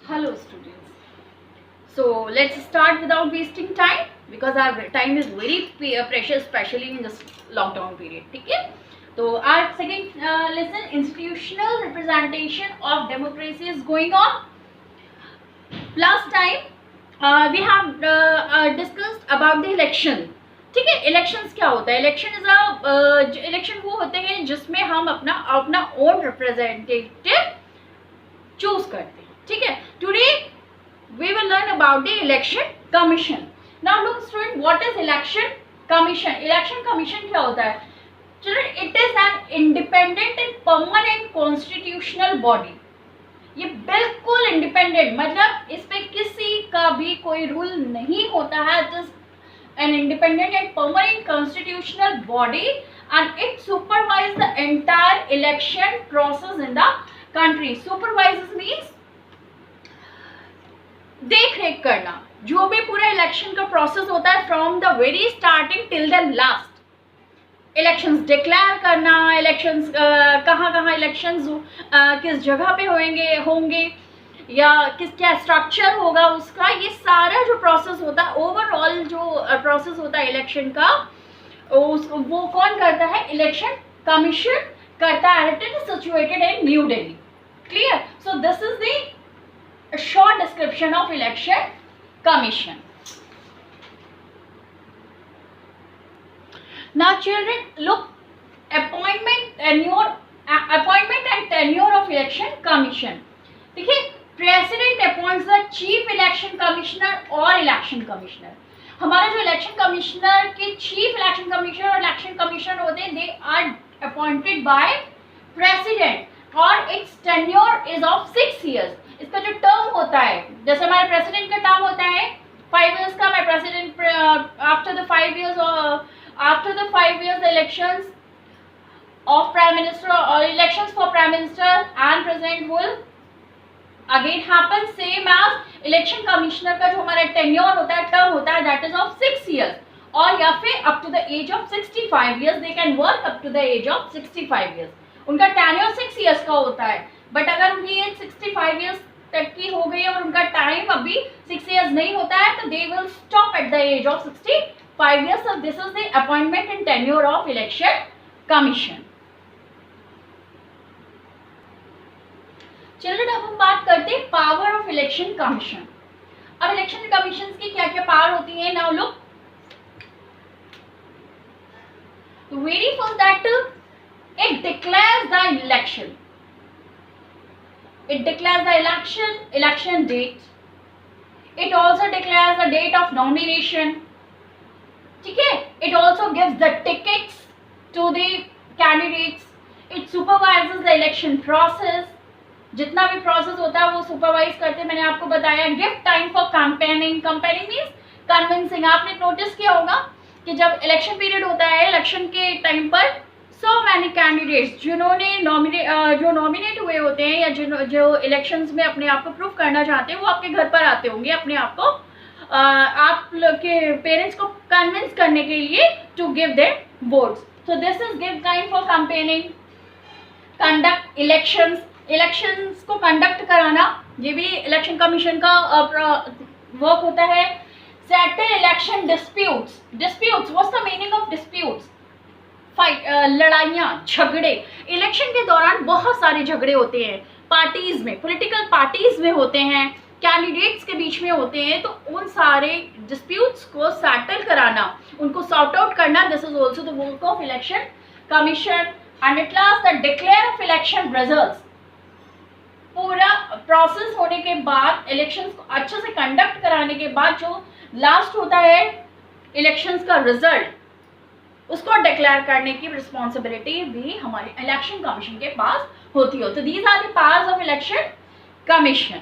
Hello students. So let's start without wasting time because our time is very precious, especially in this lockdown period. ठीक है? तो our second lesson, institutional representation of democracy is going on. Last time we have discussed about the election. ठीक है, elections क्या होता है? Election वो होते हैं जिसमें हम अपना ओन रिप्रेजेंटेटिव चूज करते हैं. ठीक है, today we will learn about the election commission. Now look student, what is election commission? Election commission क्या होता है? Children, it is an independent and permanent constitutional body. ये बिल्कुल इंडिपेंडेंट, मतलब इस पे किसी का भी कोई रूल नहीं होता है. Just an independent and permanent constitutional body and it supervises the entire election process in the country. Supervises means देख रेख करना, जो भी पूरा इलेक्शन का प्रोसेस होता है from the very starting till the last. Elections declare करना, इलेक्शंस कहाँ इलेक्शंस किस जगह पे होंगे या क्या स्ट्रक्चर होगा उसका, ये सारा जो प्रोसेस होता है, ओवरऑल जो प्रोसेस होता है इलेक्शन का, वो कौन करता है? इलेक्शन कमीशन करता है. It is situated in new Delhi. Clear? So this is the short description of election commission. Now children, look, appointment and tenure of election commission. देखिए, president appoints the chief election commissioner और election commissioner. हमारा जो election commissioner के chief election commissioner और election commissioner होते हैं, they are appointed by president और its tenure is of 6 years. इसका जो टर्म होता है, जैसे हमारे प्रेसिडेंट का टर्म होता है 5 years का. मैं president after the 5 years elections of prime minister और elections for prime minister and president will again happen. Same as election commissioner का जो हमारा टेन्योर होता है, टर्म होता है, दैट इज ऑफ 6 years और या फिर up to the age of 65 years. They can work up to the age of 65 years. उनका टेन्योर 6 years का होता है, बट अगर उनकी एज 65 years तक की हो गई और उनका टाइम अभी 6 years नहीं होता है, तो they will stop at the age of 65 years. So this is the appointment and tenure of election commission. Children, अब हम बात करते हैं पावर ऑफ इलेक्शन कमीशन. अब इलेक्शन कमीशन की क्या क्या पावर होती है? Now look, very first that it declares the election. It declares the election date. It also declares the date of nomination. ठीक है? It also gives the tickets to the candidates. It supervises the election process. जितना भी process होता है वो supervise करते हैं. मैंने आपको बताया. Give time for campaigning. Campaigning means convincing. आपने नोटिस किया होगा कि जब इलेक्शन पीरियड होता है, इलेक्शन के टाइम पर सो मैनी कैंडिडेट्स जो नॉमिनेट हुए होते हैं या जो इलेक्शंस में अपने आप को प्रूव करना चाहते हैं, वो आपके घर पर आते होंगे अपने आप को आप के पेरेंट्स को कन्विंस करने के लिए to give them votes. So this is give time for campaigning. Conduct elections को कंडक्ट कराना, ये भी इलेक्शन कमीशन का वर्क होता है. Settle election disputes. What's the meaning of disputes? Fight, लड़ाइयाँ, झगड़े. इलेक्शन के दौरान बहुत सारे झगड़े होते हैं पार्टीज में, पॉलिटिकल पार्टीज में होते हैं, कैंडिडेट्स के बीच में होते हैं. तो उन सारे डिस्प्यूट्स को सेटल कराना, उनको सॉर्ट आउट करना, this is also the work of election commission. And at last the declare of election results. पूरा प्रोसेस होने के बाद, इलेक्शंस को अच्छे से कंडक्ट कराने के बाद जो लास्ट होता है इलेक्शंस का रिजल्ट, उसको डिक्लेयर करने की रिस्पॉन्सिबिलिटी भी हमारे इलेक्शन कमीशन के पास होती है. तो these are the powers of election commission.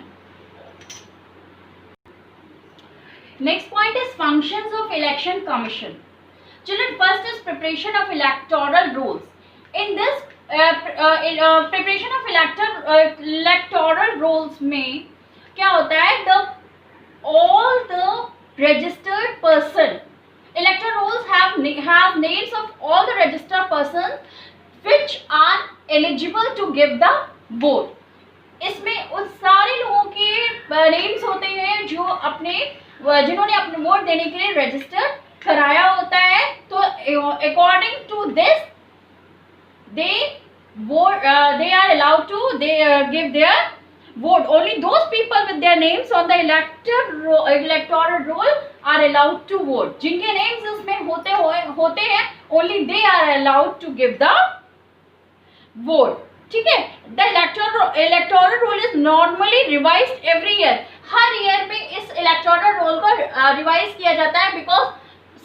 Next point is functions of election commission. Children, first is preparation of electoral rolls. In this preparation of electoral rolls में क्या होता है? All the registered person. Electoral rolls have names of all the registered persons which are eligible to give the vote. इसमें उन सारे लोगों के names होते हैं जो जिन्होंने अपने वोट देने के लिए रजिस्टर कराया होता है. तो according to this they they are allowed to give their vote. Only those people with their names on the electoral roll are allowed to vote. जिनके names इसमें होते हैं only they are allowed to give the vote. ठीक है. The electoral roll is normally revised every year. Her year पे इस electoral roll को revise किया जाता है, बिकॉज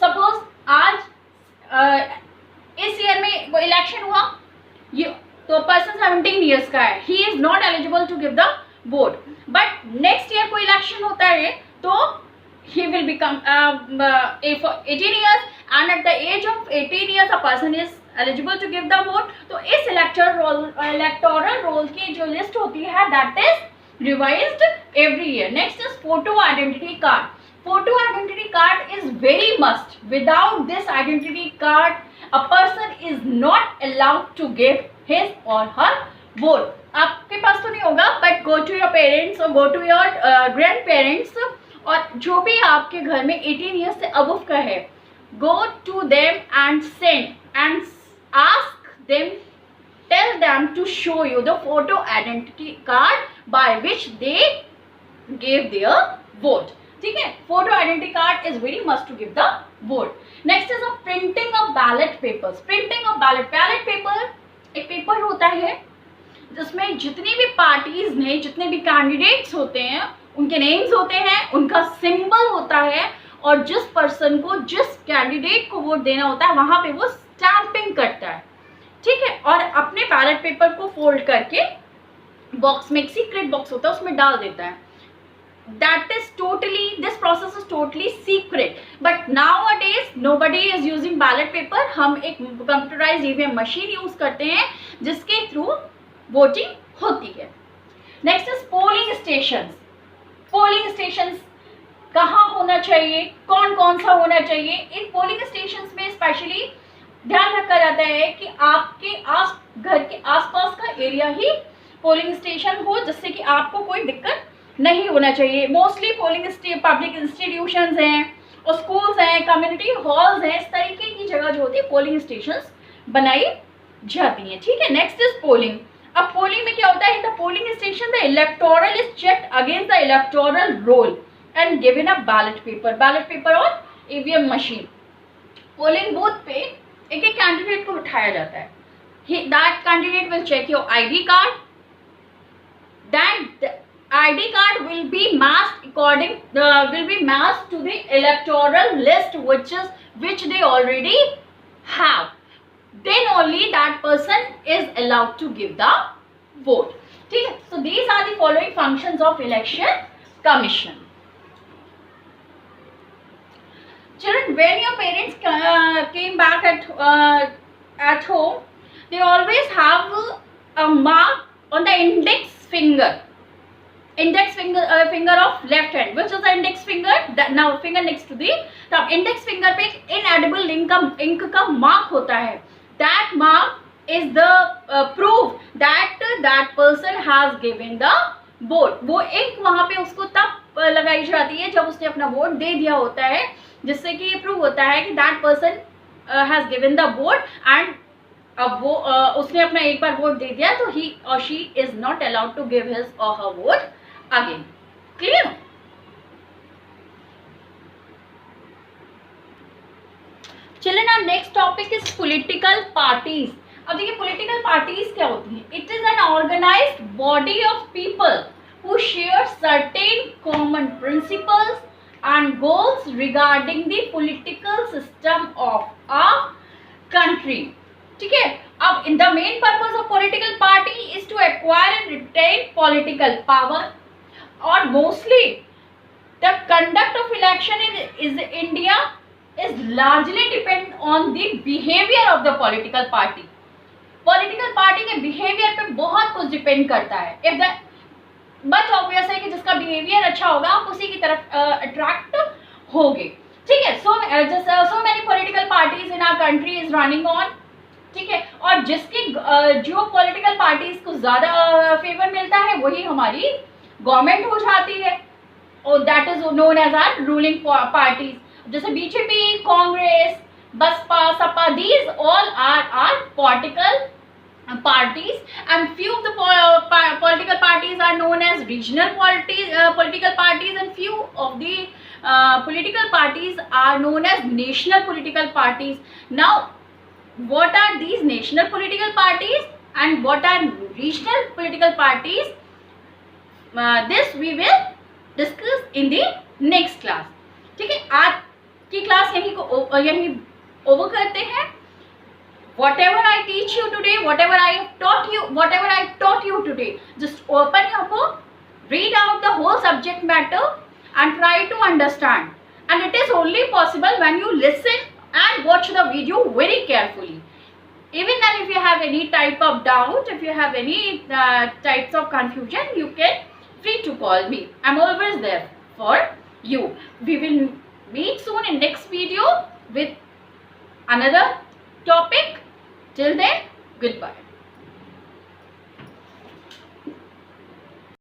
सपोज आज इस ईयर में वो इलेक्शन हुआ, ये तो पर्सन 17 ईयर्स का है, he is not eligible to give the vote. But next year कोई इलेक्शन होता है तो he will become 18 years, and at the age of 18 years a person is eligible to give the vote. तो इस electoral roll की जो list होती है that is revised every year. Next is photo identity card. Photo identity card is very must. Without this identity card a person is not allowed to give his or her vote. आपके पास तो नहीं होगा, but go to your parents or go to your grandparents, और जो भी आपके घर में 18 years से above का है, go to them and send and ask them, tell them to show you the photo identity card by which they gave their vote. ठीक है. Photo identity card is very must to give the vote. Next is printing of ballot papers. Printing of ballot paper एक paper होता है जिसमें जितनी भी parties ने, जितने भी कैंडिडेट्स होते हैं, उनके नेम्स होते हैं, उनका सिंबल होता है, और जिस पर्सन को, जिस कैंडिडेट को वोट देना होता है वहां पे वो स्टैंपिंग करता है. ठीक है. और अपने बैलेट पेपर को फोल्ड करके बॉक्स में, एक सीक्रेट बॉक्स होता है, उसमें डाल देता है. This process is totally secret. But nowadays nobody is using ballot paper. हम एक computerized EVM मशीन यूज करते हैं जिसके थ्रू वोटिंग होती है. Next is polling station. Polling station कहाँ होना चाहिए, कौन कौन सा होना चाहिए. इन पोलिंग स्टेशन में स्पेशली ध्यान रखा जाता है कि आपके घर के आसपास का एरिया ही पोलिंग स्टेशन हो, जिससे कि आपको कोई दिक्कत नहीं होना चाहिए. मोस्टली पोलिंग पब्लिक इंस्टीट्यूशंस हैं और स्कूल्स हैं, कम्युनिटी हॉल्स हैं, इस तरीके की जगह जो होती है पोलिंग स्टेशंस बनाई जाती हैं. ठीक है. Next is polling. अब पोलिंग में क्या होता है, in the polling station the electoral is checked against the electoral roll and given a ballot paper और ईवीएम मशीन. पोलिंग बूथ पे एक एक कैंडिडेट को उठाया जाता है. That candidate will check your ID card. Then ID card will be masked to the electoral list which they already have. Then only that person is allowed to give the vote. ठीक है. So these are the following functions of election commission. Children, when your parents came back at home, they always have a mark on the index finger of left hand, which is the index finger. Now finger next to the thumb. Index finger पे inedible ink का mark होता है. That mark is the proof that person has given the vote. वो ink वहाँ पे उसको तब लगाई जाती है जब उसने अपना वोट दे दिया होता है, जिससे कि ये प्रूव होता है कि that person has given the vote, and अब वो उसने अपना एक बार वोट दे दिया तो he or she is not allowed to give his or her vote again. Clear? Children, our next topic is political parties. अब देखिए political parties क्या होती हैं. It is an organized body of people who share certain common principles and goals regarding the political system of a country. ठीक है. अब in the main purpose of political party is to acquire and retain political power, और mostly the conduct of election in India is largely depend on the behaviour of the political party. Political party के behaviour पे बहुत कुछ depend करता है. If the but obvious है कि जिसका बिहेवियर अच्छा होगा आप उसी की तरफ अट्रैक्ट होगे. ठीक है. So many political parties in our country is running on. ठीक है. और जिसकी जो पॉलिटिकल पार्टीज को ज़्यादा फेवर मिलता है वही हमारी गवर्नमेंट हो जाती है, और that is known as are ruling parties. जैसे BJP, Congress, Baspa, Sapa, these all are political parties, and few of the political parties are known as regional political parties, and few of the political parties are known as national political parties. Now, what are these national political parties and what are regional political parties? This we will discuss in the next class. ठीक है, आज की class यहीं over करते हैं. Whatever I teach you today, whatever I taught you today, just open your book, read out the whole subject matter and try to understand. And it is only possible when you listen and watch the video very carefully. Even then, if you have any type of doubt, if you have any types of confusion, you can free to call me. I'm always there for you. We will meet soon in next video with another topic. Till then, goodbye.